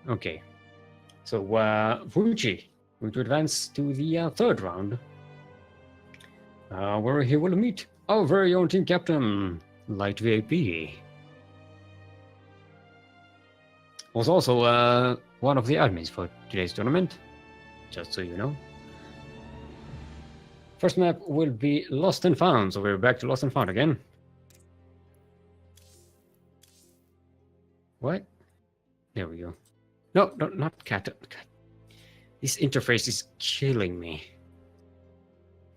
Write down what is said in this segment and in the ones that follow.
Okay. So, Fuji going to advance to the third round, where he will meet our very own team captain, Light VIP. Was also one of the admins for today's tournament, just so you know. First map will be Lost and Found, so we're back to Lost and Found again. What? There we go. No, not cat. This interface is killing me.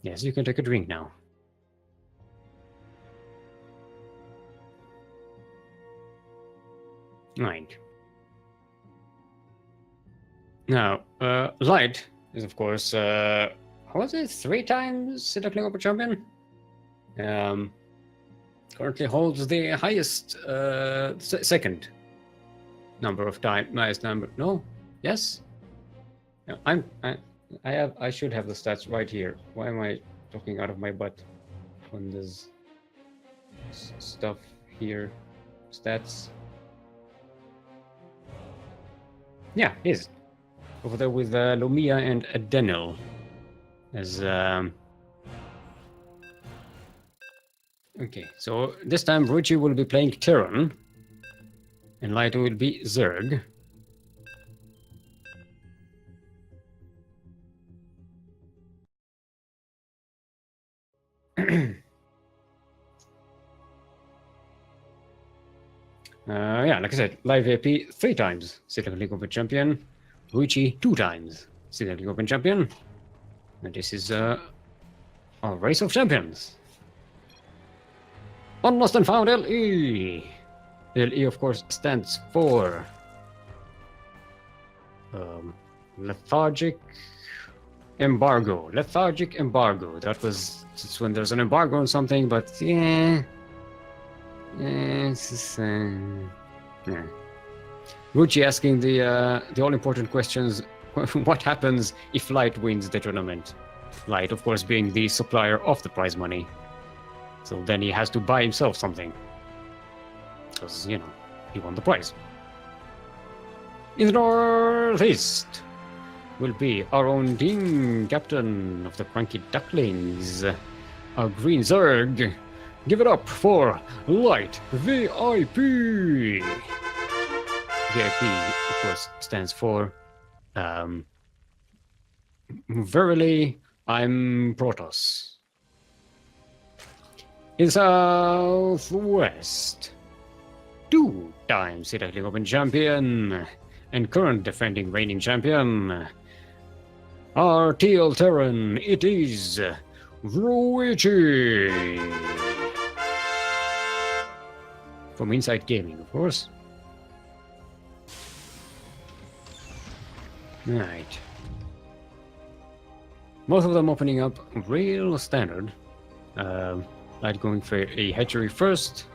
Yes, you can take a drink now. Right. Now, Light is, of course, how was it? 3 times Sea Duckling Open champion? Currently holds the highest, second number of time. Highest number. No? Yes? No, I should have the stats right here. Why am I talking out of my butt when there's stuff here? Stats. Yeah, it is. Over there with Lumia and Adenil as okay, so this time Ruchi will be playing Terran and Light will be Zerg. Yeah, like I said, Live AP 3 times Sea Duckling Open champion, Ruichi 2 times Sea Duckling Open champion, and this is a race of champions. On Lost and Found LE. LE, of course, stands for lethargic embargo. Lethargic embargo. That was just when there's an embargo on something, but yeah. It's just, yeah. Ruchi asking the all-important questions. What happens if Light wins the tournament? Light, of course, being the supplier of the prize money. So then he has to buy himself something. Because, you know, he won the prize. In the northeast will be our own team captain of the CranKy Ducklings, our Green Zerg. Give it up for Light VIP! VIP, of course, stands for Verily, I'm Protoss. In Southwest, 2 times Sea Duckling Open champion and current defending reigning champion, our TL Terran, it is Ruichi! From Inside Gaming, of course. Right. Most of them opening up real standard. Light going for a hatchery first.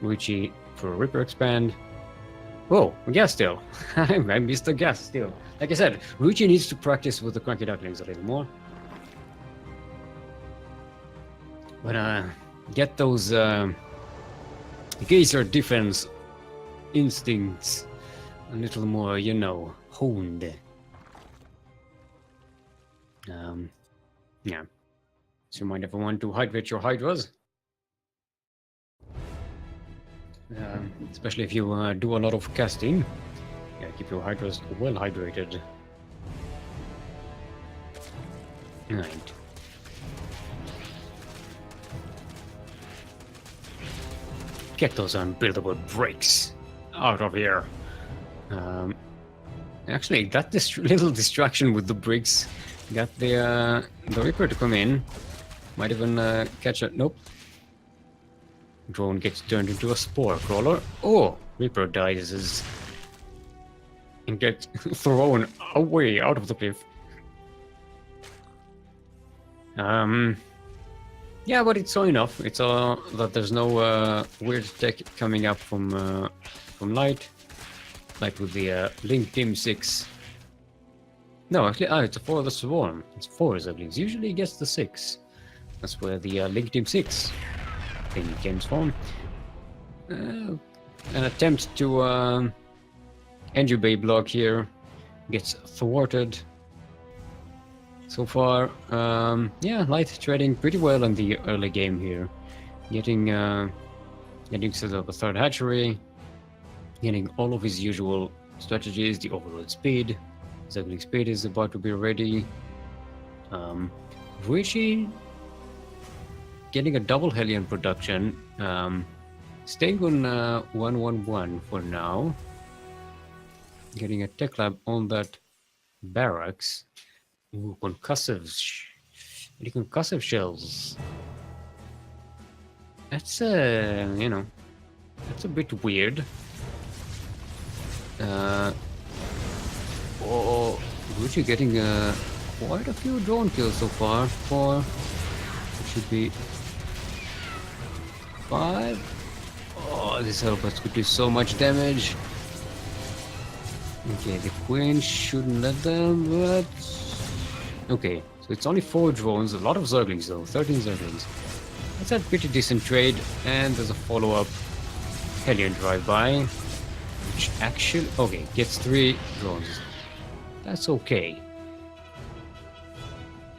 Ruichi for a Ripper expand. Whoa, gas still. I missed the gas still. Like I said, Ruichi needs to practice with the CranKy Ducklings a little more. But get those Gazer defense instincts a little more, you know, honed. Yeah. So you might ever want to hydrate your hydras. Especially if you do a lot of casting. Yeah, keep your hydras well hydrated. Right. Get those unbuildable brakes out of here. Actually, that little distraction with the bricks got the Reaper to come in. Might even catch a... Nope. Drone gets turned into a spore crawler. Oh! Reaper dies and gets thrown away out of the cliff. Yeah, but it's so enough. It's that there's no weird tech coming up from Light. Like with the Link Team 6. No, actually, it's for the Swarm. It's 4 Zeblings. Usually he gets the 6. That's where the Link Team 6 thing comes from. An attempt to Engie Bay block here gets thwarted. So far, yeah, Light trading pretty well in the early game here. Getting set up a third hatchery, getting all of his usual strategies, the overload speed. Zuckling speed is about to be ready. Ruichi getting a double Hellion production. Staying on 111 for now. Getting a tech lab on that barracks. Ooh, any concussive shells. That's you know, that's a bit weird. Ruchi getting quite a few drone kills so far. 4. It should be 5. Oh, this Hellbats could do so much damage. Okay, the Queen shouldn't let them, but... Okay, so it's only 4 drones, a lot of Zerglings though, 13 Zerglings. That's a pretty decent trade, and there's a follow-up Hellion drive-by, which actually... Okay, gets 3 drones. That's okay.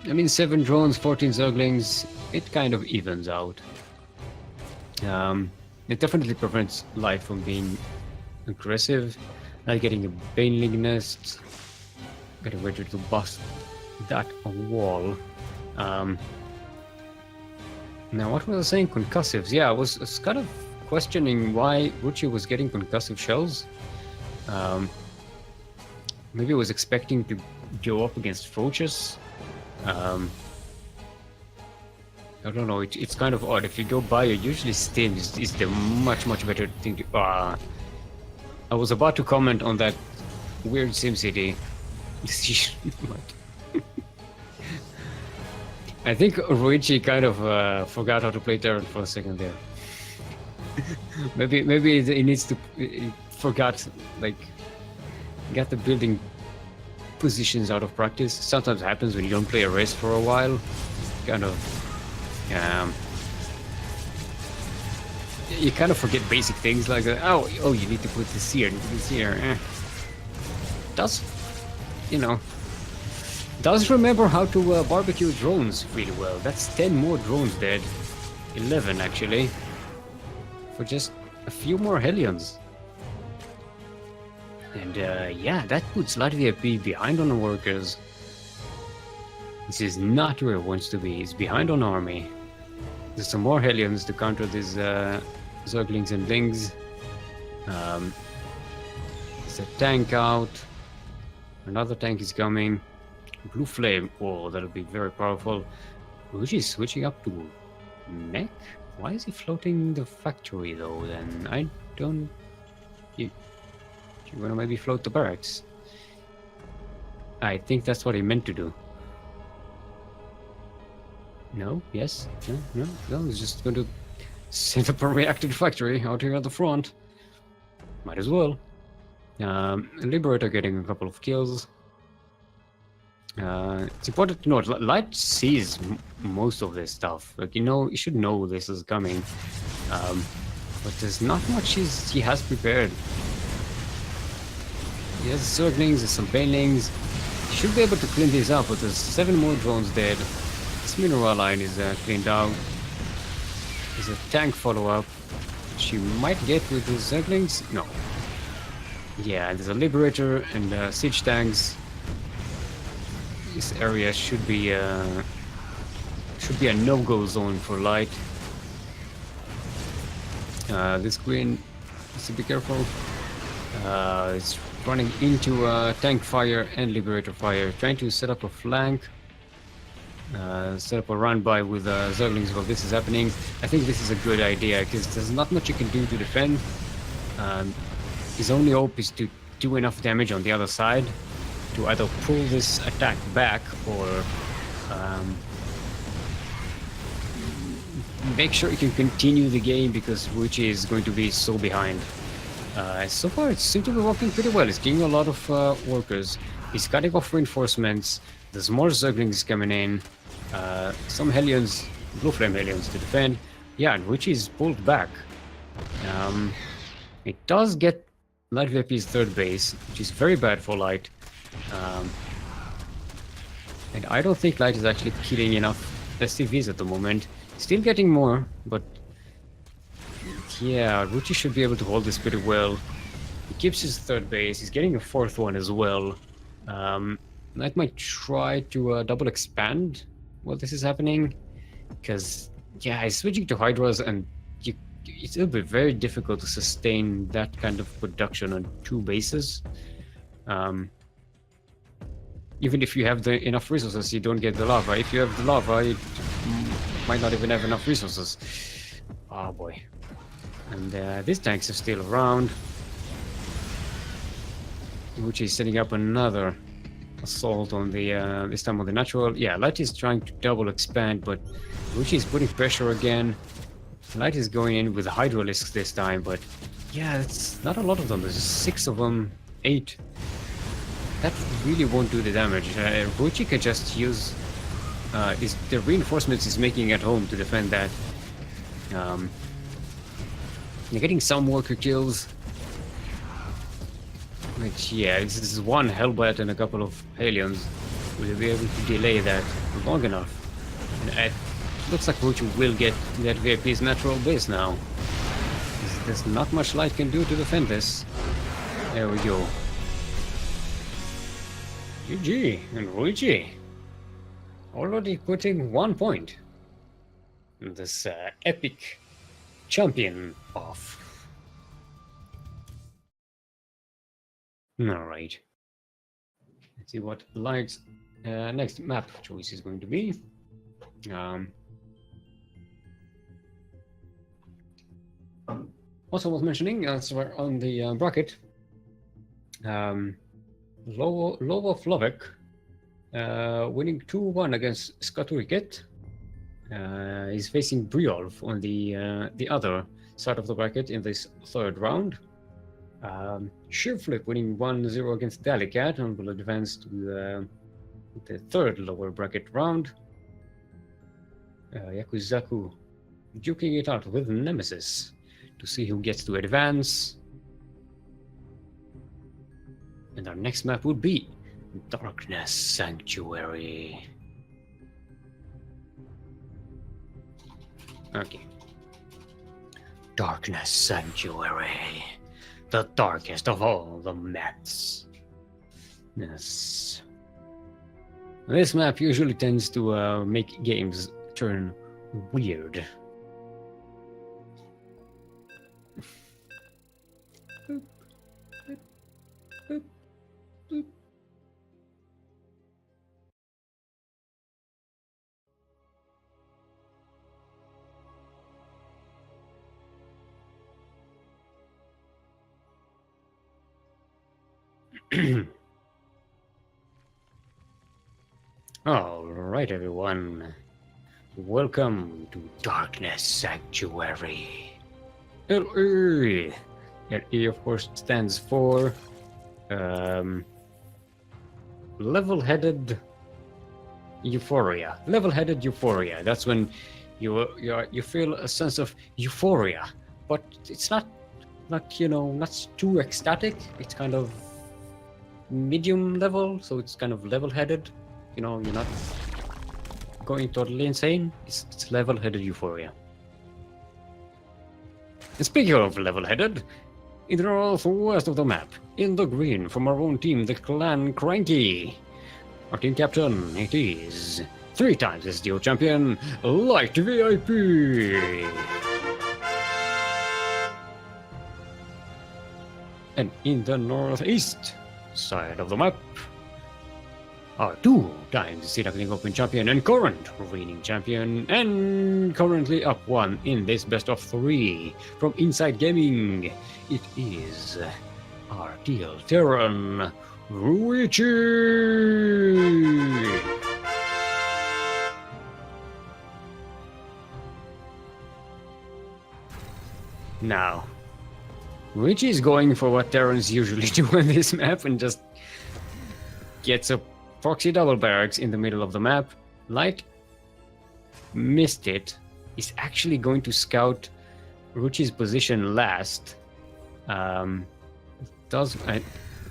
I mean, 7 drones, 14 Zerglings, it kind of evens out. It definitely prevents Light from being aggressive, like getting a Baneling nest, getting ready to bust that wall. Now, what was I saying? Concussives. Yeah, I was kind of questioning why Ruchi was getting concussive shells. Maybe I was expecting to go up against Froches. I don't know, it's kind of odd. If you go bio, usually Stim is the much better thing to... I was about to comment on that weird SimCity decision, but... I think Ruichi kind of forgot how to play Terran for a second there. maybe he needs to... He forgot, like... Got the building positions out of practice. Sometimes happens when you don't play a race for a while. Kind of... you kind of forget basic things like oh, you need to put this here, Does, you know, does remember how to barbecue drones really well. That's 10 more drones dead, 11 actually, for just a few more Hellions. And yeah, that puts Latvia behind on the workers. This is not where it wants to be. It's behind on army. There's some more Hellions to counter these Zerglings and Lings. There's a tank out. Another tank is coming. Blue Flame. Oh, that'll be very powerful. Which is switching up to mech? Why is he floating the factory though? Then I don't. You wanna maybe float the barracks? I think that's what he meant to do. No? Yes? No, he's just going to set up a reactor factory out here at the front. Might as well. Liberator getting a couple of kills. It's important to note, Light sees most of this stuff. Like, you should know this is coming. But there's not much he has prepared. He has Zerglings, there's some Banelings. He should be able to clean these up, but there's 7 more drones dead. This mineral line is cleaned out. There's a tank follow-up, which you might get with the Zerglings. No. Yeah, there's a Liberator and siege tanks. This area should be a no-go zone for Light. This Queen needs to be careful. It's running into tank fire and Liberator fire, trying to set up a flank. Set up a run-by with Zerglings while this is happening. I think this is a good idea, because there's not much you can do to defend. His only hope is to do enough damage on the other side to either pull this attack back or make sure he can continue the game, because Ruchi is going to be so behind. So far, it seems to be working pretty well. He's getting a lot of workers. He's cutting off reinforcements. There's more Zerglings coming in. Some Hellions, Blue Flame Hellions to defend. Yeah, and Ruchi is pulled back. It does get Light VIP's third base, which is very bad for Light. And I don't think Light is actually killing enough SCVs at the moment. Still getting more, but yeah, Ruchi should be able to hold this pretty well. He keeps his third base. He's getting a fourth one as well. Light might try to double expand while this is happening, because yeah, he's switching to Hydras, and it'll be very difficult to sustain that kind of production on two bases. Even if you have enough resources, you don't get the lava. If you have the lava, you might not even have enough resources. Oh boy. And these tanks are still around, which is setting up another assault on the this time on the natural. Yeah, Light is trying to double expand, but Ruchi is putting pressure again. Light is going in with Hydralisks this time, but yeah, it's not a lot of them. There's just 6 of them, 8. That really won't do the damage. Ruchi can just use the reinforcements he's making at home to defend that. They're getting some worker kills. Which, yeah, this is one Hellbat and a couple of Halions. Will be able to delay that long enough. And it looks like Ruchi will get that VIP's natural base now. There's not much Light can do to defend this. There we go. GG and Ruchi already putting 1 point in this epic champion off. Alright. Let's see what Light's next map choice is going to be. Also was mentioning, as we're on the bracket, Lovek winning 2-1 against Skaturiket. He's facing Briolf on the other side of the bracket in this third round. Sheerflip winning 1-0 against Dalicat and will advance to the third lower bracket round. Yakuzaku duking it out with Nemesis to see who gets to advance. And our next map would be Darkness Sanctuary. Okay. Darkness Sanctuary. The darkest of all the maps. Yes. This map usually tends to make games turn weird. All right, everyone. Welcome to Darkness Sanctuary. LE. LE, of course, stands for level-headed euphoria. Level-headed euphoria. That's when you feel a sense of euphoria, but it's not not too ecstatic. It's kind of medium level, so it's kind of level-headed. You're not going totally insane. It's level-headed euphoria. And speaking of level-headed, in the northwest of the map, in the green from our own team, the clan CranKy. Our team captain, it is 3 times SDO champion, Light VIP. And in the northeast side of the map, are 2 times Sea Duckling Open champion and current reigning champion, and currently up 1 in this best of 3 from Inside Gaming. It is our TL Terran, Ruichi. Now, Ruichi is going for what Terrans usually do on this map and just gets a proxy double barracks in the middle of the map. Light missed it. He's actually going to scout Ruchi's position last. does...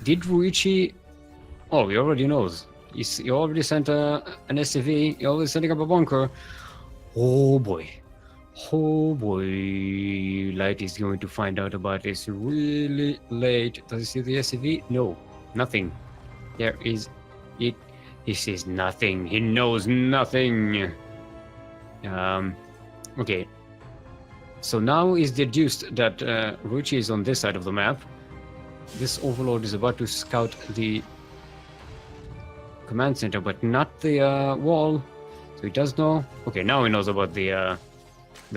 did Ruichi... Oh, he already knows. He already sent an SCV. He already setting up a bunker. Oh boy. Oh boy. Light is going to find out about this really late. Does he see the SCV? No. Nothing. There is... It... He sees nothing. He knows nothing. Okay. So now is deduced that Ruichi is on this side of the map. This overlord is about to scout the command center, but not the wall. So he does know. Okay, now he knows about the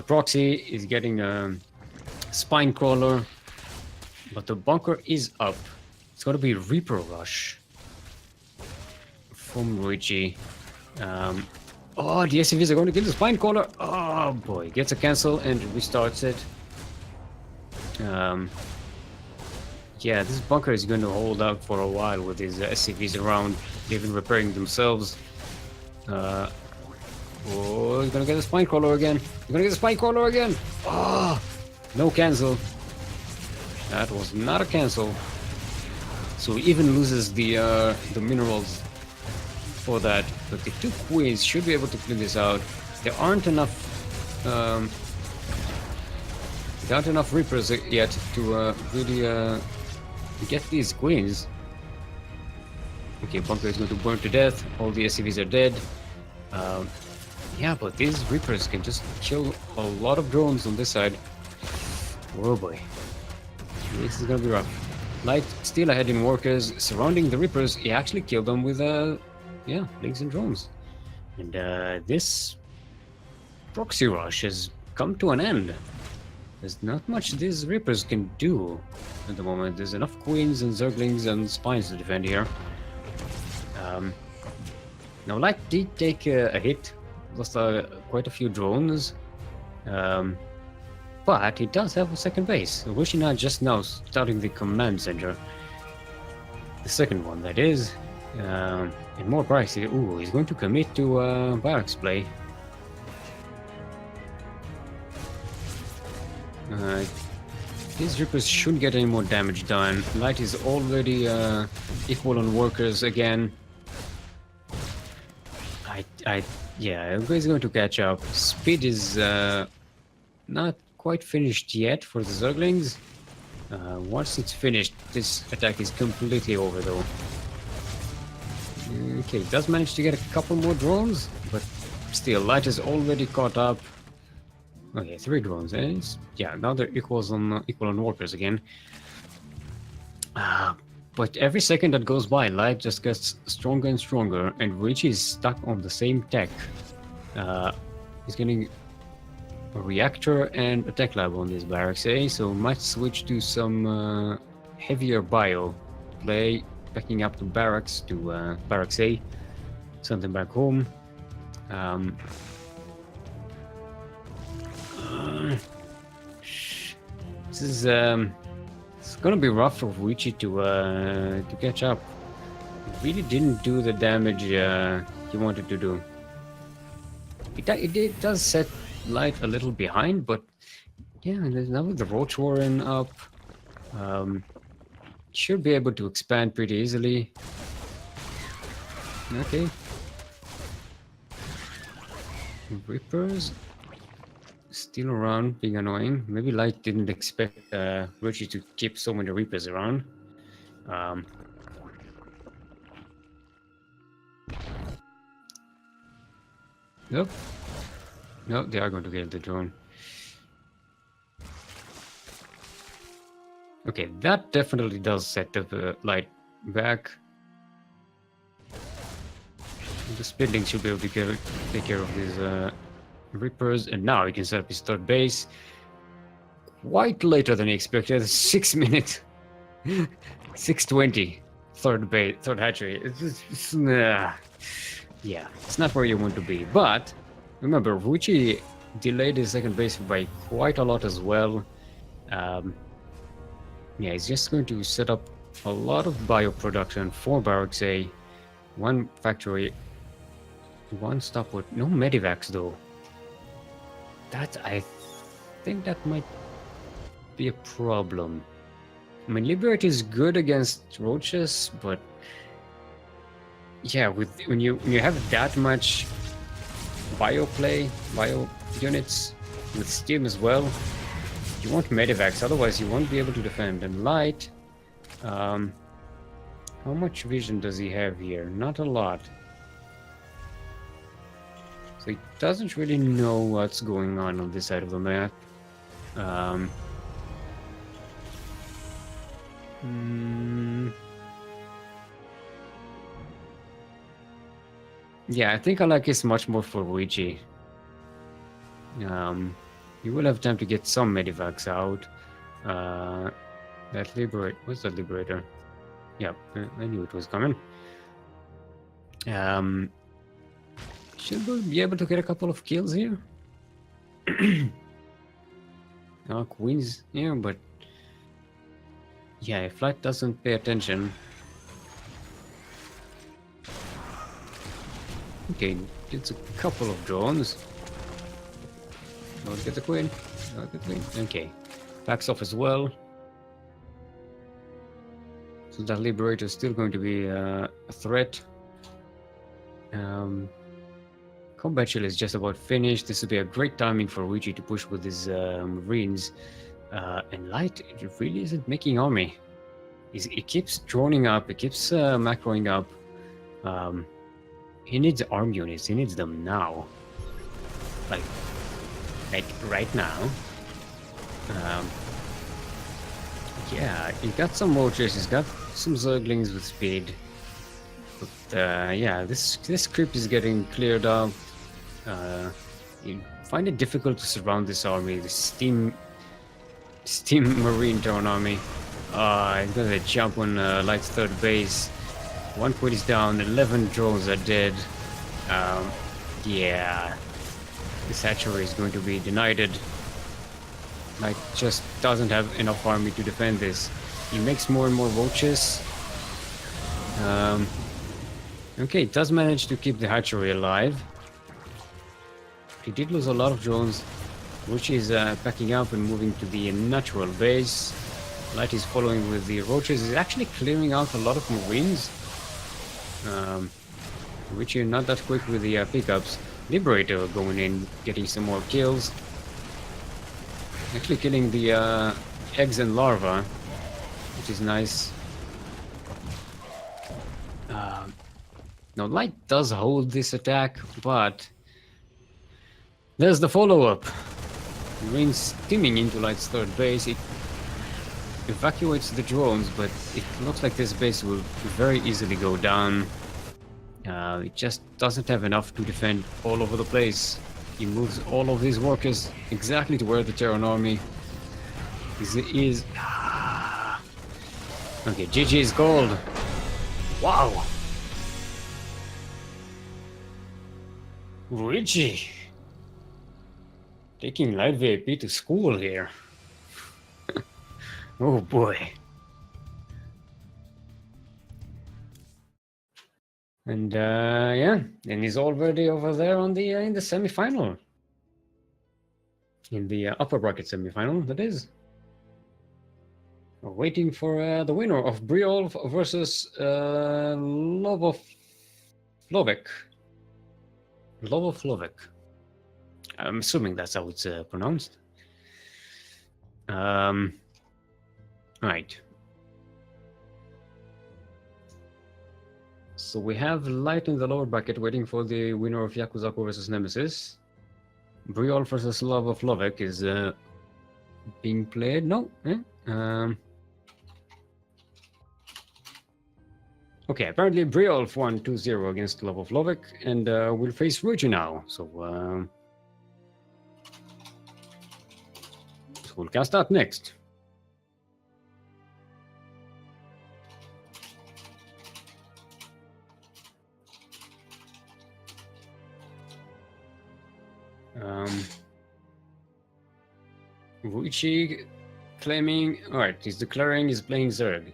proxy. Is getting a spine crawler, but the bunker is up. It's going to be Reaper Rush from Ruichi. Oh, the SCVs are going to kill the spine crawler. Oh boy, gets a cancel and restarts it. Yeah, this bunker is going to hold up for a while with these SCVs around, even repairing themselves. Oh, he's going to get the spine crawler again. He's going to get the spine crawler again. Oh, no cancel. That was not a cancel. So he even loses the minerals for that, but the two queens should be able to clean this out. There aren't enough reapers yet to really get these queens. Okay, bunker is going to burn to death. All the SCVs are dead. Yeah, but these reapers can just kill a lot of drones on this side. Oh boy, this is gonna be rough. Light still ahead in workers surrounding the reapers. He actually killed them with yeah, links and drones. And this proxy rush has come to an end. There's not much these Reapers can do at the moment. There's enough Queens and Zerglings and Spines to defend here. Now, Light did take a hit, lost quite a few drones. But he does have a second base. Rushina just now starting the command center. The second one, that is. And more price. Ooh, he's going to commit to barracks play. These Reapers shouldn't get any more damage done. Light is already equal on workers again. Yeah, he's going to catch up. Speed is not quite finished yet for the Zerglings. Once it's finished, this attack is completely over though. Okay, does manage to get a couple more drones, but still, Light is already caught up. Okay, 3 drones. Yeah, now they're equal on workers again. But every second that goes by, Light just gets stronger and stronger, and Ruichi is stuck on the same tech. He's getting a reactor and a tech lab on this barracks A, so might switch to some heavier bio play, backing up to barracks to barracks A, send them back home. This is it's gonna be rough for Ruichi to catch up. He really didn't do the damage he wanted to do. It does set Light a little behind, but yeah, there's now with the Roach Warren up, should be able to expand pretty easily. Okay. Reapers still around, being annoying. Maybe Light didn't expect Ruichi to keep so many Reapers around. Nope. No, they are going to get the drone. Okay, that definitely does set the Light back. The Spitlings should be able to take care of these Reapers, and now he can set up his third base. Quite later than he expected. 6 minutes. 6:20. Third hatchery. Yeah, it's not where you want to be. But remember, Ruichi delayed his second base by quite a lot as well. Yeah, he's just going to set up a lot of bioproduction for Barracks A. 1 factory, 1 stop with no medivacs though. I think that might be a problem. I mean, Liberate is good against roaches, but yeah, when you have that much bio units with Steam as well, you want Medivacs, otherwise you won't be able to defend. And Light, how much vision does he have here? Not a lot. So he doesn't really know what's going on this side of the map. Yeah, I think I like this much more for Luigi. You will have time to get some Medivacs out. That Liberate... What's that Liberator? Yeah, I knew it was coming. Should we be able to get a couple of kills here? Queen's here, but... Yeah, if Light doesn't pay attention... Okay, it's a couple of drones. Don't get the queen. Don't get the queen. Okay. Backs off as well. So that Liberator is still going to be a threat. Combat Shield is just about finished. This would be a great timing for Luigi to push with his Marines. And Light, it really isn't making army. It keeps droning up, it keeps macroing up. He needs arm units, he needs them now. Like right now. Yeah, he got some roaches, he's got some Zerglings with speed. But yeah, this creep is getting cleared up. You find it difficult to surround this army, the Steam Marine drone army. He's gonna jump on Light's third base. One quid is down, 11 drones are dead. Yeah, this hatchery is going to be denied. Light just doesn't have enough army to defend this. He makes more and more roaches. Okay, it does manage to keep the hatchery alive. He did lose a lot of drones, which is packing up and moving to the natural base. Light is following with the roaches. He's actually clearing out a lot of Marines. Which are not that quick with the pickups. Liberator going in, getting some more kills. Actually killing the eggs and larvae, which is nice. Now Light does hold this attack, but there's the follow-up. Marines steaming into Light's third base. It evacuates the drones, but it looks like this base will very easily go down. It just doesn't have enough to defend all over the place. He moves all of these workers exactly to where the Terran army is. Okay, GG is gold. Wow. Luigi. Taking Light VIP to school here. Oh boy. And yeah, and he's already over there on the in the semi-final. In the upper bracket semi-final, that is. We're waiting for the winner of Briolf versus Lovovlovek. Lovovlovek. I'm assuming that's how it's pronounced. Right. So we have Light in the lower bracket waiting for the winner of Yakuzaku versus Nemesis. Briol versus Lovovlovek is being played. No? Okay, apparently Briolf won 2-0 against Lovovlovek and will face Ruji now. So we'll cast out next. Ruichi claiming... Alright, he's declaring he's playing Zerg.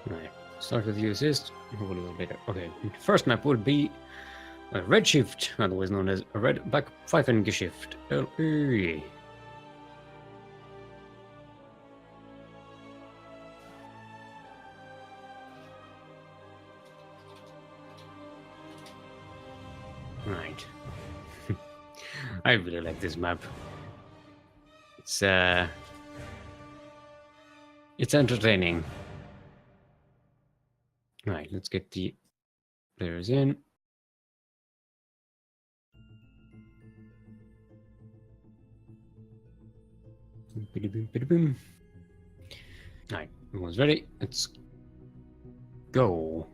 Right. Start with the assist. A little later. Okay. First map would be Redshift, otherwise known as Red Back Pfeifengeschicht, LE. Right. I really like this map. It's entertaining. Right, let's get the players in. Alright, everyone's ready. Let's go.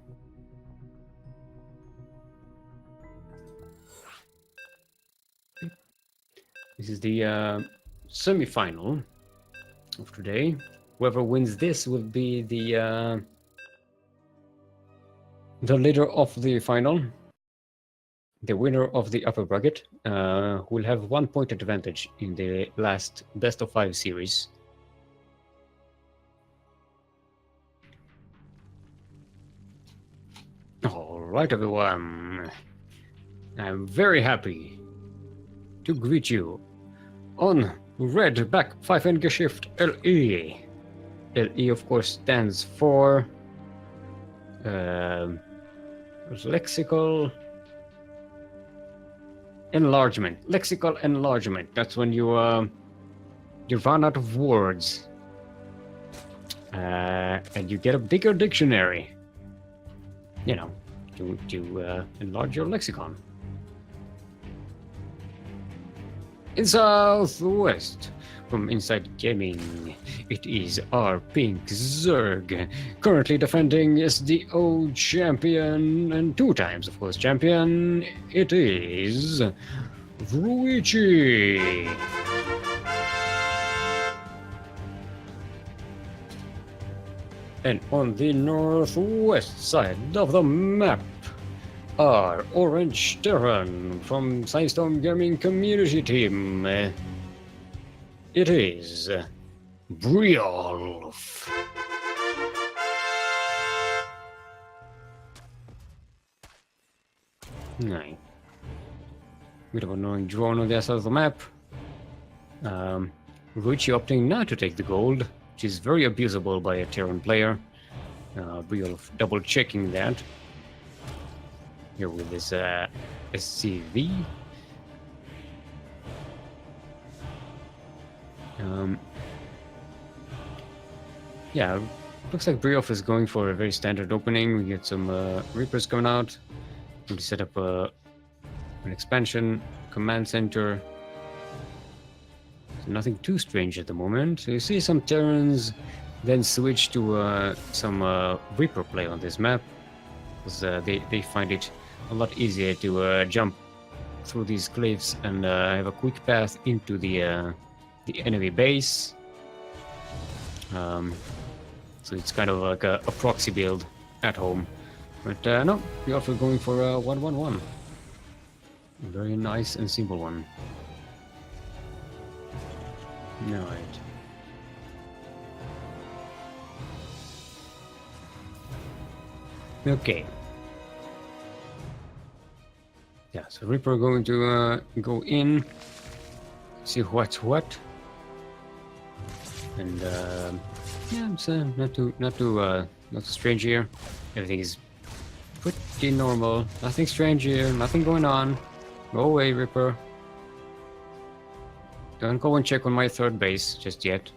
This is the semi-final of today. Whoever wins this will be the leader of the final. The winner of the upper bracket will have 1 point advantage in the last best of 5 series. All right, everyone. I'm very happy to greet you on Red Back Pfeifengeschicht LE. LE, of course, stands for lexical enlargement. Lexical enlargement. That's when you run out of words and you get a bigger dictionary. You know, to enlarge your lexicon. In Southwest, from Inside Gaming, it is our Pink Zerg, currently defending as the old champion, and 2 times, of course, champion. It is Ruichi. And on the northwest side of the map are Orange Terran from Sandstorm Gaming Community Team. It is Briolf. Right. Bit of an annoying drone on the other side of the map. Ruichi opting not to take the gold, which is very abusable by a Terran player. Briolf double checking that. Here with this SCV. Yeah, looks like Briolf is going for a very standard opening. We get some Reapers coming out. We set up an expansion, command center. So nothing too strange at the moment. So you see some Terrans, then switch to some Reaper play on this map. Because they find it a lot easier to jump through these cliffs and have a quick path into the enemy base. So it's kind of like a proxy build at home. But no, we're also going for a 1-1-1. Very nice and simple one. Alright. Okay. Yeah, so Reaper going to go in, see what's what, and yeah, it's not too strange here. Everything is pretty normal. Nothing strange here. Nothing going on. Go away, Reaper. Don't go and check on my third base just yet.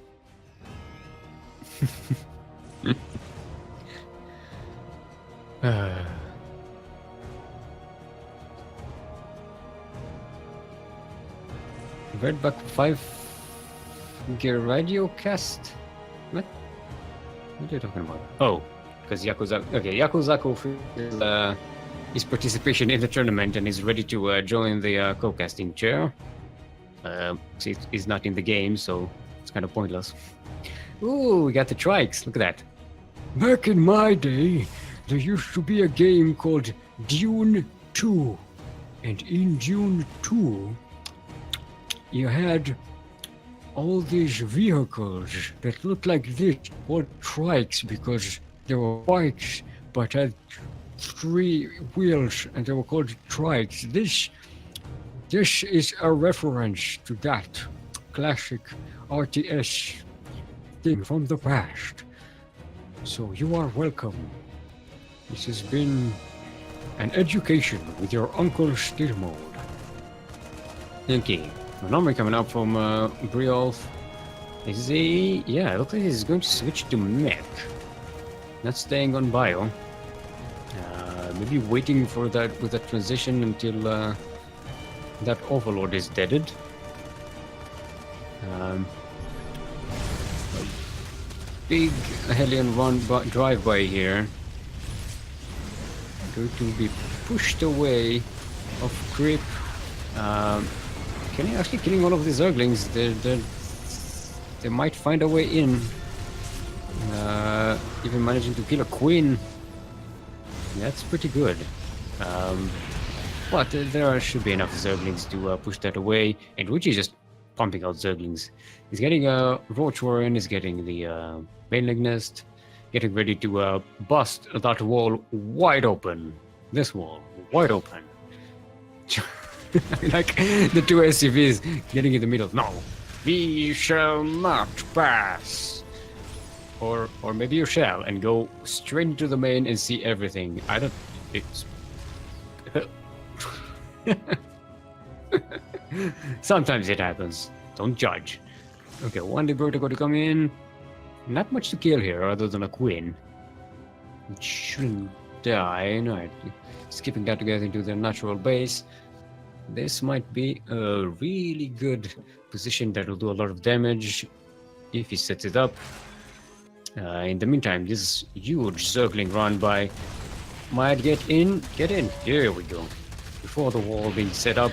Redback 5 gear radio cast? What are you talking about? Oh, because Yakuzaku. Okay, Yakuzaku is his participation in the tournament and is ready to join the co-casting chair. He's not in the game, so it's kind of pointless. Ooh, we got the trikes. Look at that. Back in my day, there used to be a game called Dune 2. And in Dune 2, you had all these vehicles that looked like this, called trikes, because they were bikes, but had 3 wheels, and they were called trikes. This is a reference to that classic RTS thing from the past. So you are welcome. This has been an education with your Uncle Steelmold. Okay, the number coming up from Briolf is yeah, it looks like he's going to switch to mech. Not staying on bio. Maybe waiting for that with that transition until that overlord is deaded. A big Hellion drive-by here. Going to be pushed away of creep. Actually killing all of these Zerglings. They might find a way in. Even managing to kill a queen. That's pretty good. But there should be enough Zerglings to push that away. And Ruchi is just pumping out Zerglings. He's getting a Roach Warren, he's getting the Baneleg Nest, getting ready to bust that wall wide open. This wall, wide open. Like the two SCVs getting in the middle. No, we shall not pass. Or maybe you shall, and go straight into the main and see everything. I don't... It's... Sometimes it happens. Don't judge. Okay, one Liberator got to come in. Not much to kill here, other than a Queen. It shouldn't die. No, skipping that to get into their natural base. This might be a really good position that will do a lot of damage if he sets it up. In the meantime, this huge Zergling run by might get in. Get in. Here we go. Before the wall being set up.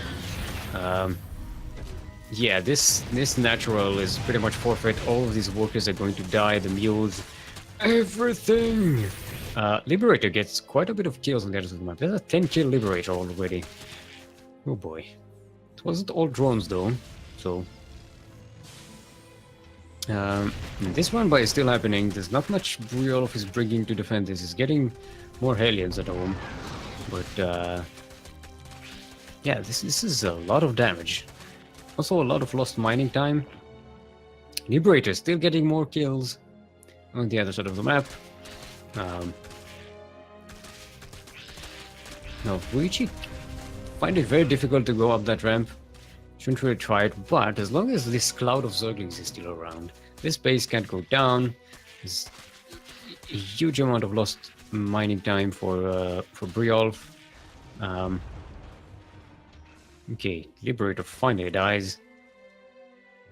Yeah, this natural is pretty much forfeit. All of these workers are going to die. The mules, everything. Liberator gets quite a bit of kills on the other side of the map. There's a 10-kill Liberator already. Oh boy. It wasn't all drones though, so... this run by is still happening. There's not much Briolf is bringing to defend this. He's getting more Hellions at home. But, yeah, this is a lot of damage. Also a lot of lost mining time. Liberator still getting more kills on the other side of the map. Now, Ruichi find it very difficult to go up that ramp. Shouldn't really try it, but as long as this cloud of Zerglings is still around, this base can't go down. There's a huge amount of lost mining time for Briolf. Okay, Liberator finally dies.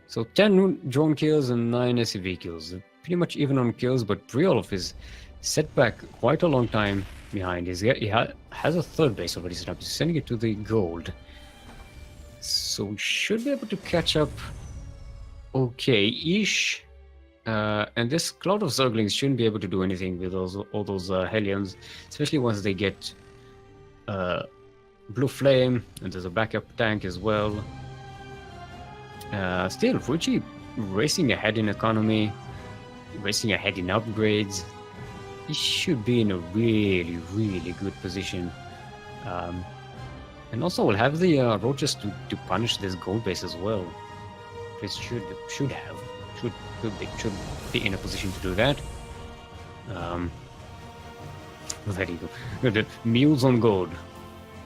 So 10 drone kills and 9 SCV kills. Pretty much even on kills, but Briolf is set back quite a long time behind. He has a third base already set up. He's sending it to the gold. So we should be able to catch up okay-ish. And this cloud of Zerglings shouldn't be able to do anything with all those Hellions, especially once they get Blue Flame, and there's a backup tank as well. Still, Fuji racing ahead in economy, racing ahead in upgrades. He should be in a really, really good position. And also we'll have the roaches to punish this gold base as well. This should be in a position to do that. There you go. Look at the mules on gold.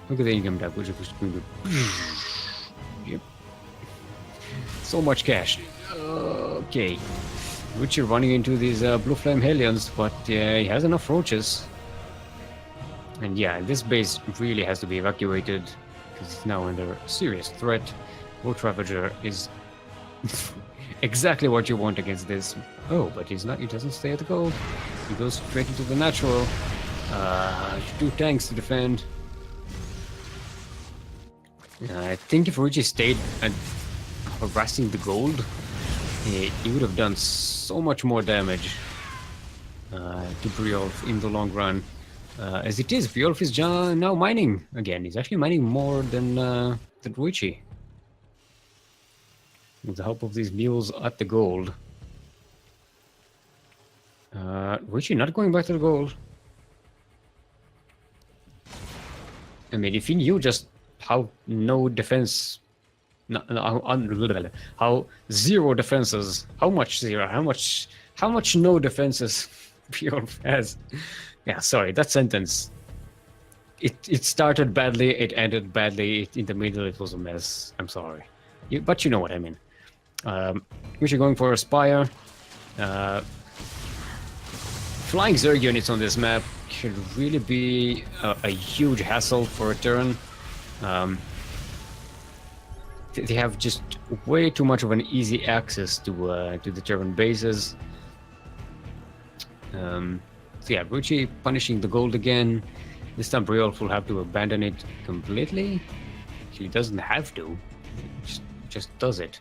Look at the income tab, which is going to... Yep. So much cash. Okay. Which you're running into these Blue Flame Hellions, but he has enough roaches. And yeah, this base really has to be evacuated because it's now under serious threat. Roach Ravager is exactly what you want against this. Oh, but he's not. He doesn't stay at the gold. He goes straight into the natural. 2 tanks to defend. I think if Ruchi stayed harassing the gold, he would have done so much more damage to Briolf in the long run. As it is, Briolf is now mining again. He's actually mining more than Ruichi. With the help of these mules at the gold. Ruichi not going back to the gold. I mean, if you knew just how no defense, how zero defenses, how much zero, how much no defenses Bjorn has. Yeah, sorry, that sentence. It started badly, it ended badly, in the middle it was a mess. I'm sorry. But you know what I mean. We're going for a Spire. Flying Zerg units on this map should really be a huge hassle for a turn. They have just way too much of an easy access to the Terran bases. So yeah, Ruchi punishing the gold again. This time Briolf will have to abandon it completely. He doesn't have to. He just does it.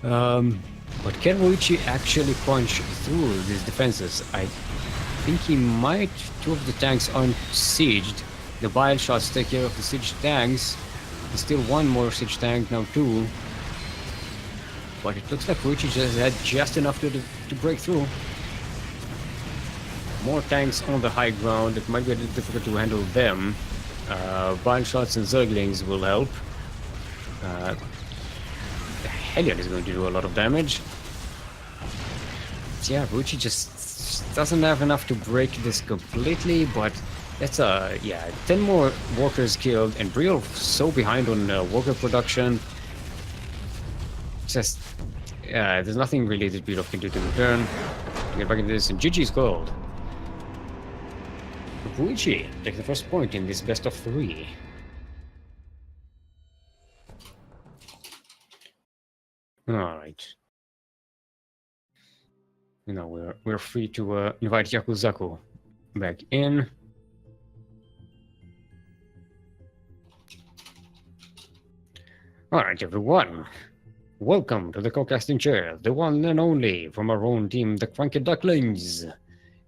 But can Ruichi actually punch through these defenses? I think he might. Two of the tanks aren't sieged. The bile shots take care of the siege tanks. There's still one more siege tank, now two. But it looks like Ruichi just had just enough to break through. More tanks on the high ground. It might be a little difficult to handle them. Bile shots and Zerglings will help. The Hellion is going to do a lot of damage. Yeah, Ruchi just doesn't have enough to break this completely, but that's 10 more workers killed, and Briolf so behind on worker production. Just there's nothing really that Briolf can do to return. Get back into this, and GG's gold. Ruichi takes the first point in this best of 3. Alright. Now we're free to invite Yakuzaku back in. Alright, everyone. Welcome to the co-casting chair, the one and only from our own team, the CranKy Ducklings.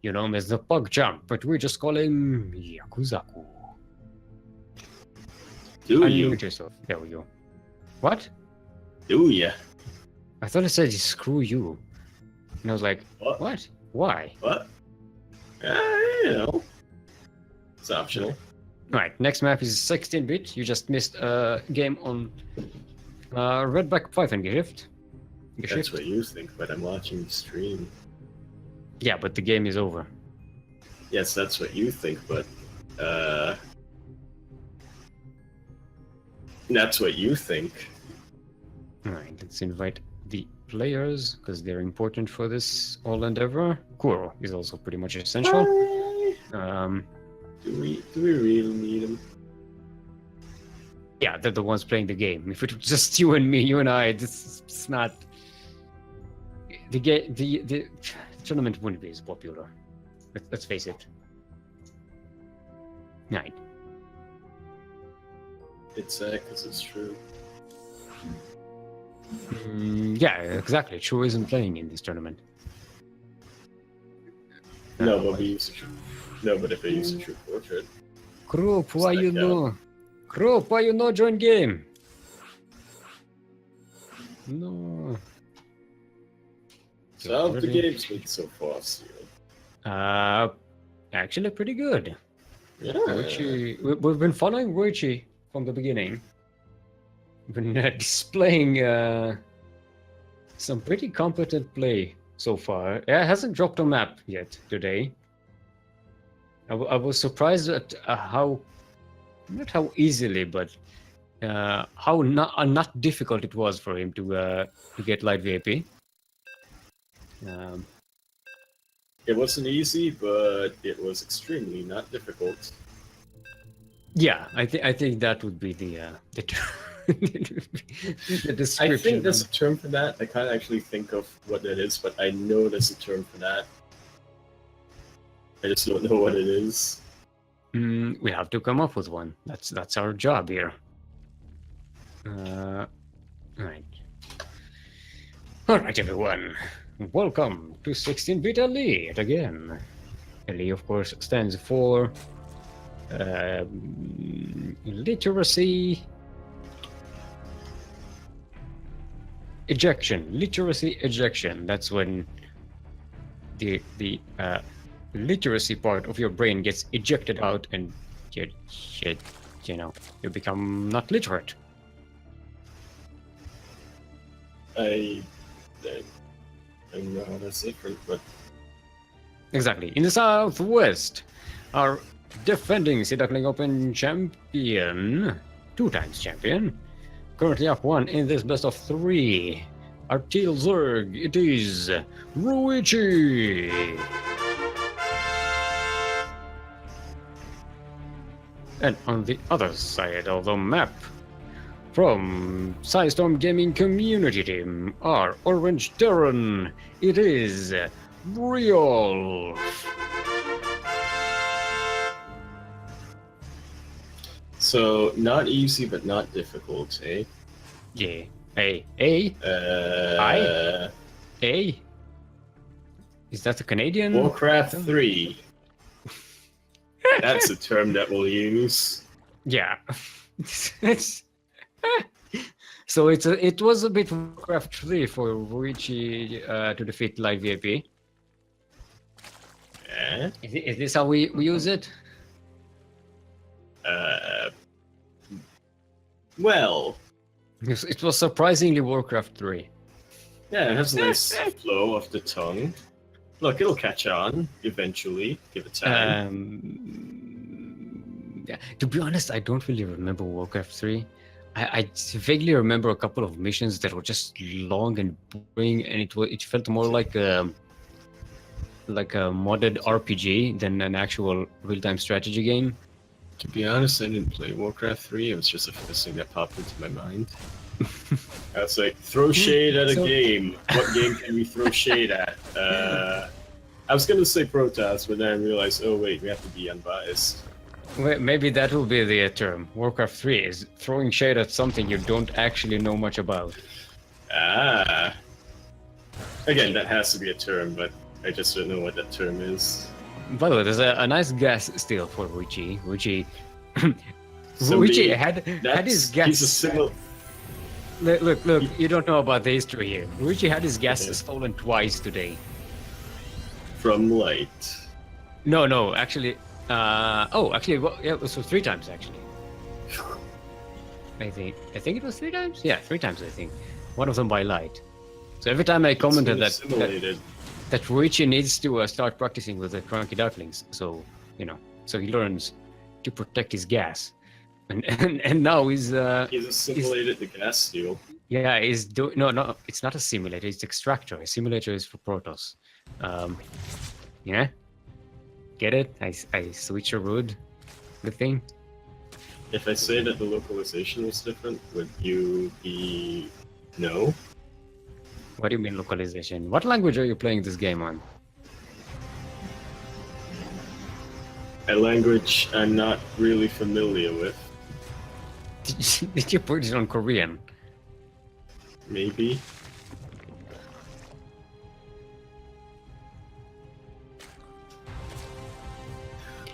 You know him as the Pug Jump, but we just call him Yakuzaku. Do you? Unmute yourself. There we go. What? Do ya? I thought it said screw you. And I was like, what? Why? What? It's optional. Alright, next map is 16-bit. You just missed a game on Redback Python Gift. That's what you think, but I'm watching the stream. Yeah, but the game is over. Yes, that's what you think, but that's what you think. Alright, let's invite the players, because they're important for this whole endeavor. Kuro is also pretty much essential. Do we really need him? Yeah, they're the ones playing the game. If it was just you and me, you and I, it's not... The tournament wouldn't be as popular. Let's face it. Right. It's sad because it's true. Yeah, exactly. True isn't playing in this tournament. No, but we use but if I use a true portrait. Group, why you know? Group, why you no join game? No. So how's the game's been so far, Seal? Actually pretty good. Yeah. We've been following Ruichi from the beginning. We've been displaying some pretty competent play so far. It hasn't dropped a map yet today. I was surprised at how, not how easily, but how not difficult it was for him to get light VIP. It wasn't easy, but it was extremely not difficult. Yeah, I think that would be the description. I think there's a term for that. I can't actually think of what that is, but I know there's a term for that. I just don't know what it is. We have to come up with one. That's our job here. Right. All right, everyone. Welcome to 16-bit Elite again. Elite, of course, stands for literacy ejection. Literacy ejection. That's when the literacy part of your brain gets ejected out and you become not literate. I don't know how that's different, but Exactly. In the Southwest, our defending Sea Duckling Open champion, 2 times champion, currently up 1 in this best of 3. Our Teal Zerg, it is Ruichi. And on the other side of the map, from Storm Gaming Community Team, our Orange Terran, it is Real. so not easy, but not difficult, eh? Yeah. A. Is that a Canadian? Warcraft 3. That's a term that we'll use. Yeah. So it was a bit Warcraft 3 for Ruichi to defeat Live VIP. Eh? Is this how we use it? Well, It was surprisingly Warcraft 3. yeah, it has a nice flow of the tongue. Look, it'll catch on eventually. Give it time. Yeah. To be honest, I don't really remember Warcraft 3. I vaguely remember a couple of missions that were just long and boring, and it felt more like a modded RPG than an actual real-time strategy game. To be honest, I didn't play Warcraft 3. It was just the first thing that popped into my mind. I was like, throw shade at a game. What game can we throw shade at? I was gonna say Protoss, but then I realized, oh wait, we have to be unbiased. Well, maybe that will be the term. Warcraft 3 is throwing shade at something you don't actually know much about. Ah. Again, that has to be a term, but I just don't know what that term is. By the way, there's a nice gas still for Ruichi. Ruichi Somebody- had his gas. He's a single. Look, you don't know about the history here. Ruichi had his gas stolen twice today. From light. No, actually. Well, yeah, it was 3 times actually. I think it was 3 times. Yeah, 3 times I think. One of them by light. So every time I commented that Ruichi needs to start practicing with the CranKy Ducklings, so so he learns to protect his gas, and now he's assimilated the gas steal. Yeah, he's no, it's not a simulator. It's extractor. A simulator is for Protoss. Yeah. Get it? I switch a root, the thing. If I say that the localization was different, would you be no? What do you mean localization? What language are you playing this game on? A language I'm not really familiar with. Did you put it on Korean? Maybe.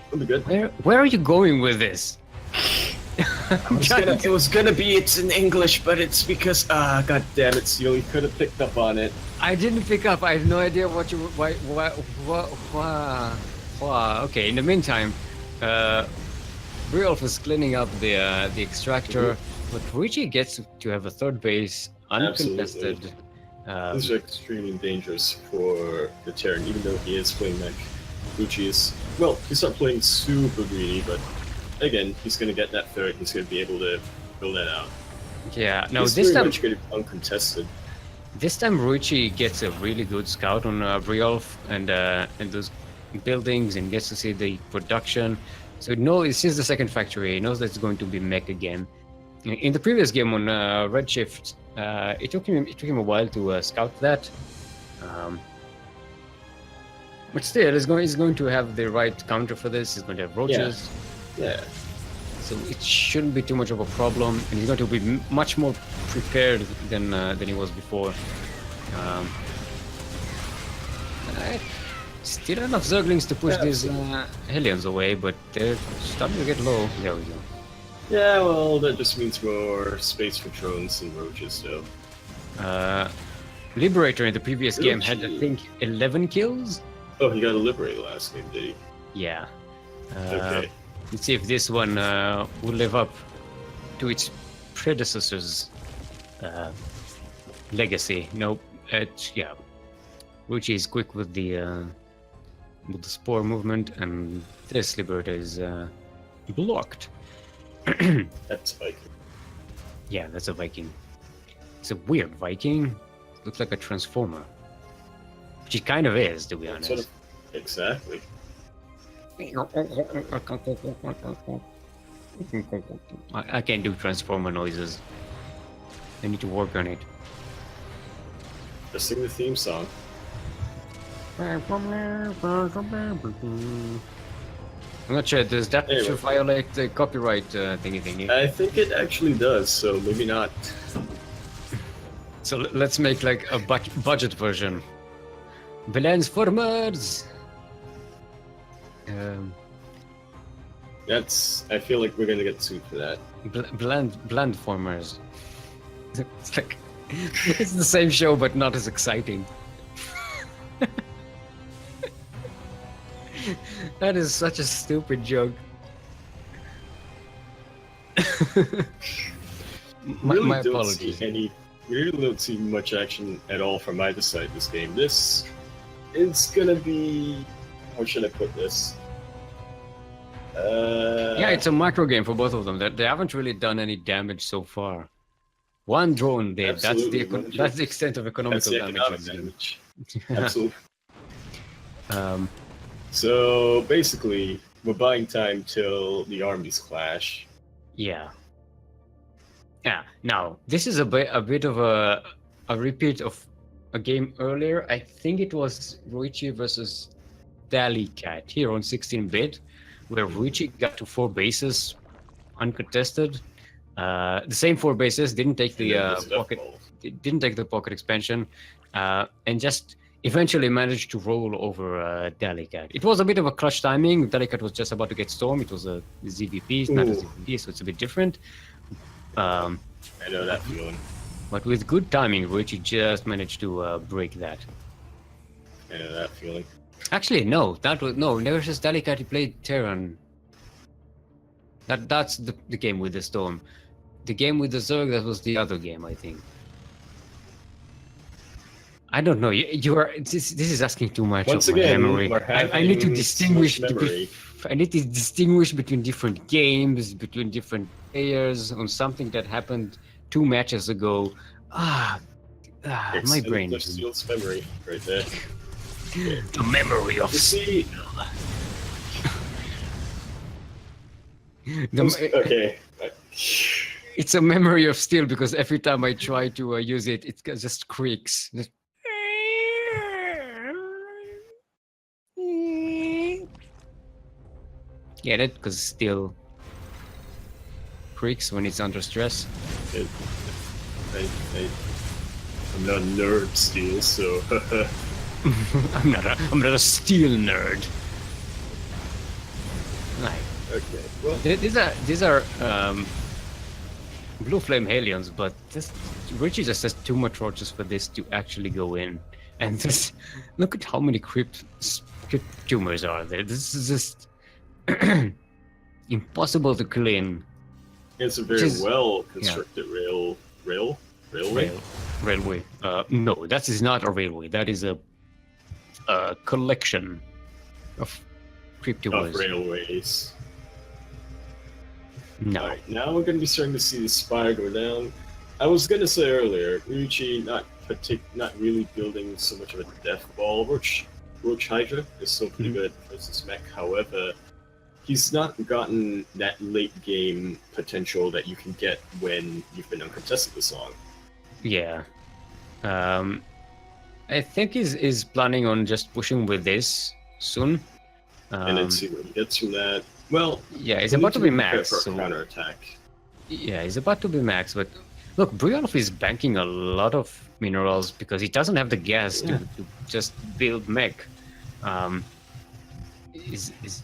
That'll be good. Where are you going with this? It was gonna be it's in English, but it's because god damn it, Seal, you could have picked up on it. I didn't pick up. I have no idea what you why. Okay. In the meantime, Briolf is cleaning up the extractor, but Ruichi gets to have a third base uncontested. This is extremely dangerous for the Terran, even though he is playing mech. Ruichi is he's not playing super greedy, but again, he's gonna get that third. He's gonna be able to build that out. Yeah. No, he's this time much good uncontested. This time Ruichi gets a really good scout on Briolf and those buildings and gets to see the production. So he sees the second factory. He knows that it's going to be mech again. In the previous game on Redshift, it took him a while to scout that. But still, he's going to have the right counter for this. He's going to have roaches. Yeah. So it shouldn't be too much of a problem, and he's going to be much more prepared than he was before. Still enough Zerglings to push these Hellions away, but they're starting to get low. There we go. Yeah, well, that just means more space for drones and roaches, though. Liberator in the previous game had, I think, 11 kills. Oh, he got a Liberator last game, did he? Yeah. Okay. Let's see if this one will live up to its predecessor's legacy. Nope. Yeah. Ruchi is quick with the spore movement, and this Liberta is blocked. That's Viking. Yeah, that's a Viking. It's a weird Viking. Looks like a transformer. Which it kind of is, to be honest. Sort of, exactly. I can't do transformer noises. I need to work on it. Just sing the theme song. I'm not sure. Does that Anyway. violate the copyright thingy? I think it actually does, so maybe not. So let's make like a budget version. Transformers. I feel like we're gonna get sued for that. Blandformers. It's like it's the same show but not as exciting. That is such a stupid joke. my apologies. We really don't see much action at all from either side this game. This is gonna be, how should I put this? Yeah, it's a macro game for both of them. They haven't really done any damage so far. One drone did. That's the extent of economical damage. Absolutely. So basically, we're buying time till the armies clash. Yeah. Yeah. Now, this is a bit of a repeat of a game earlier. I think it was Ruichi versus Dalicat here on 16-bit, where Ruichi got to 4 bases uncontested. The same 4 bases, didn't take the pocket expansion, and just eventually managed to roll over Dalicat. It was a bit of a clutch timing. Dalicat was just about to get stormed. It was a ZVP, it's not a ZVP, so it's a bit different. I know that feeling. But with good timing, Ruichi just managed to break that. I know that feeling. Actually, no. Never since Dalicat he played Terran. That's the game with the storm. The game with the Zerg, that was the other game, I think. I don't know. You are. This is asking too much Once of my again, memory. I need to distinguish. memory. I need to distinguish between different games, between different players on something that happened 2 matches ago. My brain. It's Steel's memory right there. The memory of See, the, okay. It's a memory of steel because every time I try to use it, it just creaks. Just... Get it? Because steel creaks when it's under stress. I'm not a nerd, Steel, so. I'm not a steel nerd. Like, Okay. Well, these are blue flame Halions, but Richie just has too much torches for this to actually go in. And just look at how many crypt tumors are there. This is just impossible to clean. it's a very well constructed railway. Railway. No, that is not a railway. That is a collection of crypt tumors. Of railways. No. Alright, now we're going to be starting to see the spire go down. I was going to say earlier, Ryuichi not really building so much of a death ball. Roach Hydra is still pretty good versus mech. However, he's not gotten that late game potential that you can get when you've been uncontested this long. Yeah. I think he's planning on just pushing with this soon. And then see where he gets from that. Well, yeah, he's about to be max. So... counterattack. Yeah, he's about to be max, but look, Bryolov is banking a lot of minerals because he doesn't have the gas to just build mech. Is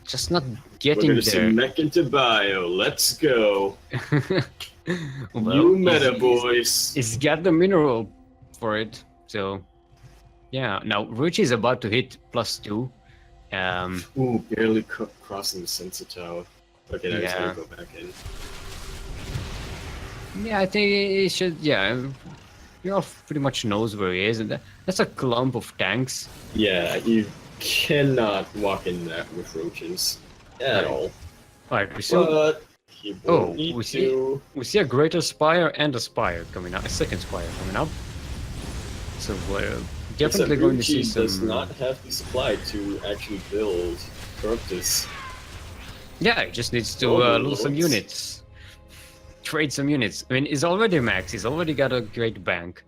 just not getting We're gonna there. see mech into bio. Let's go. Well, you meta boys. He's got the mineral for it, so yeah. Now Ruchi is about to hit +2. Ooh, barely crossing the sensor tower. Okay, now he's Yeah. gonna go back in. Yeah, I think it should. Yeah, Brilov pretty much knows where he is, and that's a clump of tanks. Yeah, you cannot walk in that with roaches at all. Alright, But he won't need we to. see a greater spire and a spire coming up, a second spire coming up. So we're definitely going to see some. Does not have the supply to actually build Corruptus. Yeah, he just needs to lose some Overlords. units, trade some units. I mean, he's already max. He's already got a great bank.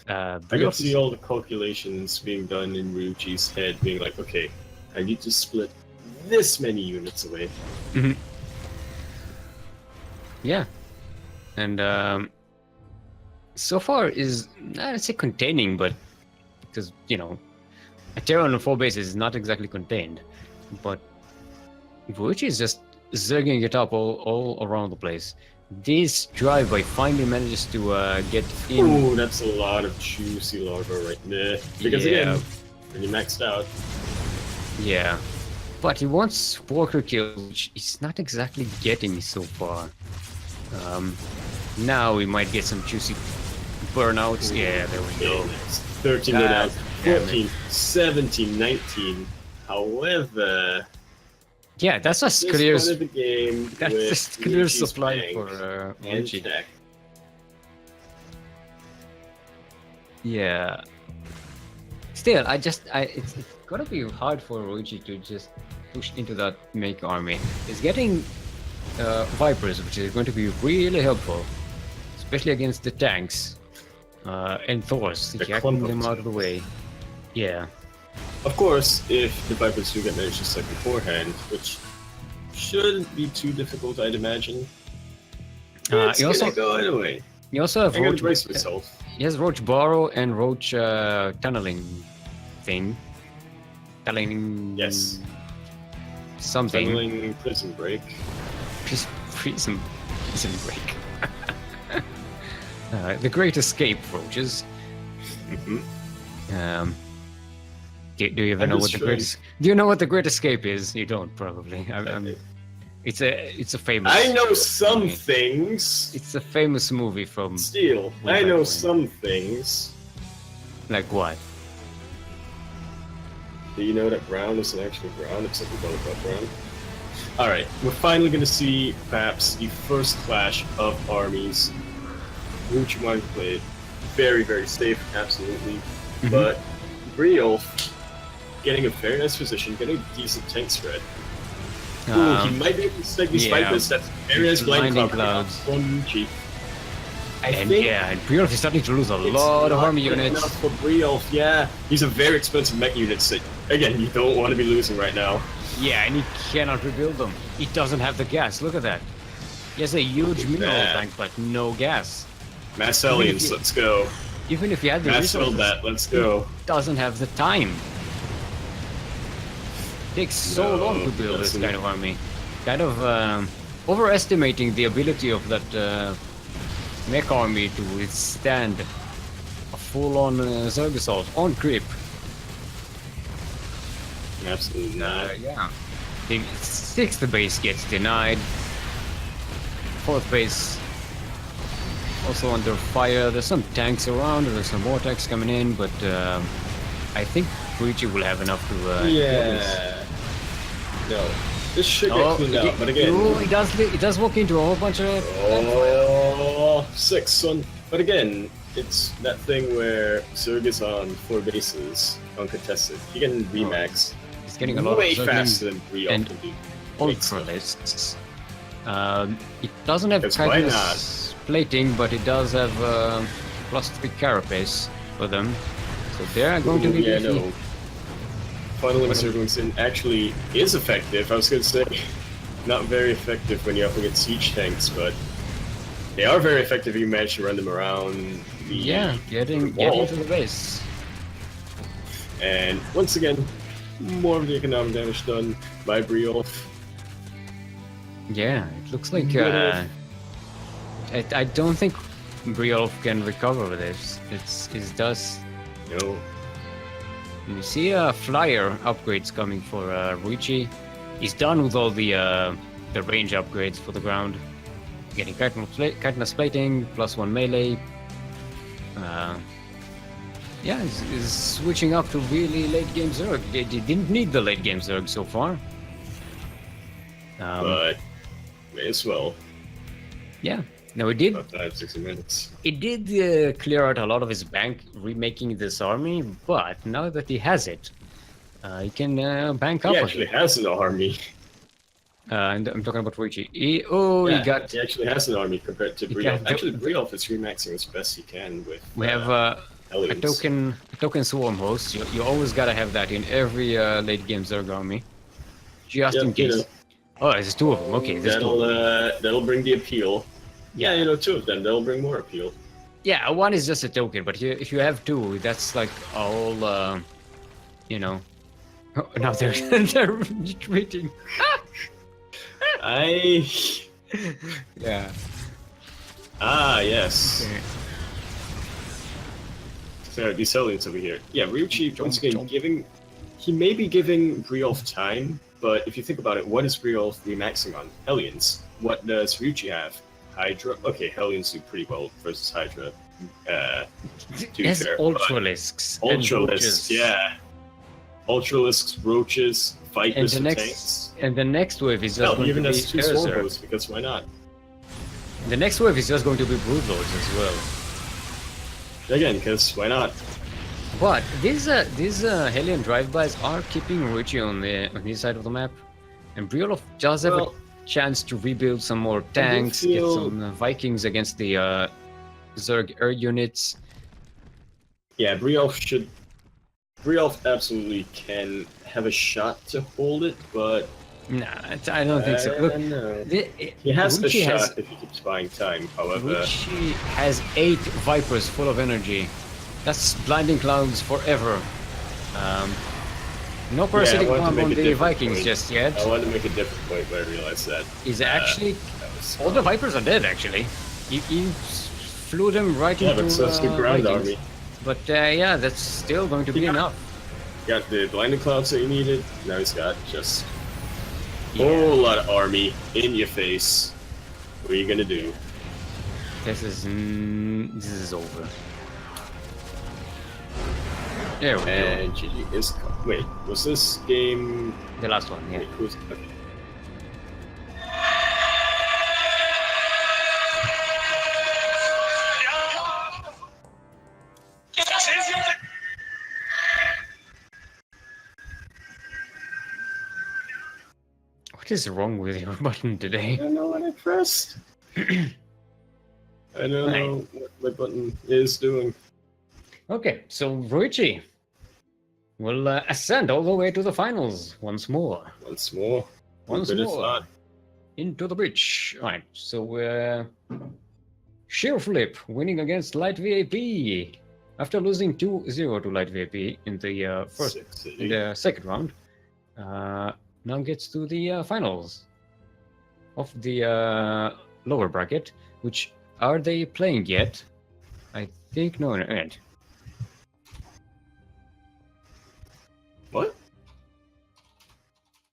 I can Brilov see all the calculations being done in Ryuji's head, being like, okay, I need to split this many units away. Yeah, and so far is I'd say containing, but because a Terra on 4 bases is not exactly contained, but Vuichi is just zerging it up all around the place. This drive-by finally manages to get in. Ooh, that's a lot of juicy larva right there. Because again, when you maxed out, Yeah, but he wants worker kills, which he's not exactly getting so far. Now we might get some juicy burnouts. Yeah, there we go. 13 God down, damn 14, 17, 19. However, Yeah, that's a this clear. part of the game That's with just clear Ryuji's supply bank for and Vuichi. tech. Yeah. Still, it's gotta be hard for Roichi to just push into that make army. He's getting Vipers, which is going to be really helpful, especially against the tanks and Thors, The jacking clump of them out of the way. Yeah. Of course, if the Vipers do get managed just like beforehand, which shouldn't be too difficult, I'd imagine. It's he also gonna go anyway. you also have I'm gonna Roach. brace myself. He has Roach Burrow and Roach tunneling thing. Tunneling. Yes. Something. Tunneling prison break. Prison break. The Great Escape roaches. Mm-hmm. Do you even know what the great? Do you know what the Great Escape is? You don't probably. It's a famous. I know some movie. things. It's a famous movie from. Steel. way I back know when. some things. Like what? Do you know that brown isn't actually brown, except we call it butt brown? Alright, we're finally going to see perhaps the first clash of armies. Which one played very, very safe, absolutely. Mhm. But Briolf getting a very nice position, getting a decent tank spread. Ooh, he might be able to snag these yeah. Vipers. That's very nice blind Blinding cover clouds. from Yuji. And Briolf is starting to lose a lot of army units. Enough for Briolf, yeah. These are very expensive mech units that, again, you don't want to be losing right now. Yeah, and he cannot rebuild them. He doesn't have the gas. Look at that. He has a huge mineral that. tank, but no gas. Mass Aliens, let's go. Even if he had the Mass resources, build that, let's go. doesn't have the time. Takes so No, long to build this doesn't. kind of army. Kind of overestimating the ability of that mech army to withstand a full-on Zerg assault on creep. Absolutely not. Yeah. The 6th base gets denied. 4th base also under fire. There's some tanks around. There's some more tanks coming in, but I think Fuichi will have enough to. Kill this. Yeah. No. This should get cleaned out, but again. He does walk into a whole bunch of. Oh, 6, son. But again, it's that thing where Zerg is on 4 bases, uncontested. He can remax He's getting a lot way of Zergling faster than Briolf and can do. ultralists. It doesn't have Because why Titanus plating, but it does have +3 carapace for them. So they're going to be yeah, beefy. no. Funneling Zerglings in actually is effective. I was going to say, not very effective when you're up against siege tanks, but they are very effective if you manage to run them around the Yeah, getting wall. to the base. And once again, more of the economic damage done by Briolf. Yeah, it looks like But I don't think Briolf can recover this. It does. you see flyer upgrades coming for Ruichi. He's done with all the range upgrades for the ground. Getting chitinous plating, +1 melee. Yeah, he's switching up to really late game Zerg. They didn't need the late game Zerg so far. But may as well. Yeah. No, it did. About 5-60 minutes. It did clear out a lot of his bank remaking this army, but now that he has it, he can bank up. He actually has an army. And I'm talking about Ruichi. He actually has an army compared to Briolf. Actually, Briolf is remaxing as best he can with. We have a token swarm host. You always gotta have that in every late game Zerg army, just in case. You know, oh, there's two of them. Okay, that'll bring the appeal. Yeah, you know, two of them. That'll bring more appeal. Yeah, one is just a token, but if you have two, that's like all. You know. Oh, now they're retreating. Yeah. Ah, yes. Okay. So these aliens over here. Yeah, Ryuchi once again he may be giving Briolf time, but if you think about it, what is Briolf remaxing on? Hellions. What does Ryuchi have? Hydra. Okay, Hellions do pretty well versus Hydra. Yes, Ultralisks. Ultralisks, yeah. Ultralisks, Roaches, Vipers, and tanks. And the next wave is just going even to be as two swarm hosts, because why not? The next wave is just going to be Broodlords as well. Again, because why not? But these Hellion drive-bys are keeping Ruichi on his side of the map, and Briolf does have a chance to rebuild some more tanks, get some Vikings against the Zerg air units. Yeah, Briolf absolutely can have a shot to hold it, but nah, I don't think so. Look, he has a shot if he keeps buying time. However, Ruichi has 8 Vipers full of energy. That's blinding clouds forever. No parasitic bomb on the Vikings just yet. I wanted to make a different point, but I realized that. Is actually all the Vipers are dead. Actually, he flew them right into the ground Vikings. army. But yeah, that's still going to be enough. Got the blinding clouds that he needed. Now he's got just a whole lot of army in your face. What are you gonna do? This is over. There we go. And GG is. Wait, was this game The last one? Yeah. Wait, who's okay. What is wrong with your button today? I don't know what I pressed. I don't know what my button is doing. Okay, so Ruichi will ascend all the way to the finals once more. Once more. Into the breach. Alright, so Sheer Flip winning against Light VAP after losing 2-0 to Light VAP in the second round. Now gets to the finals of the lower bracket. Which are they playing yet? I think no.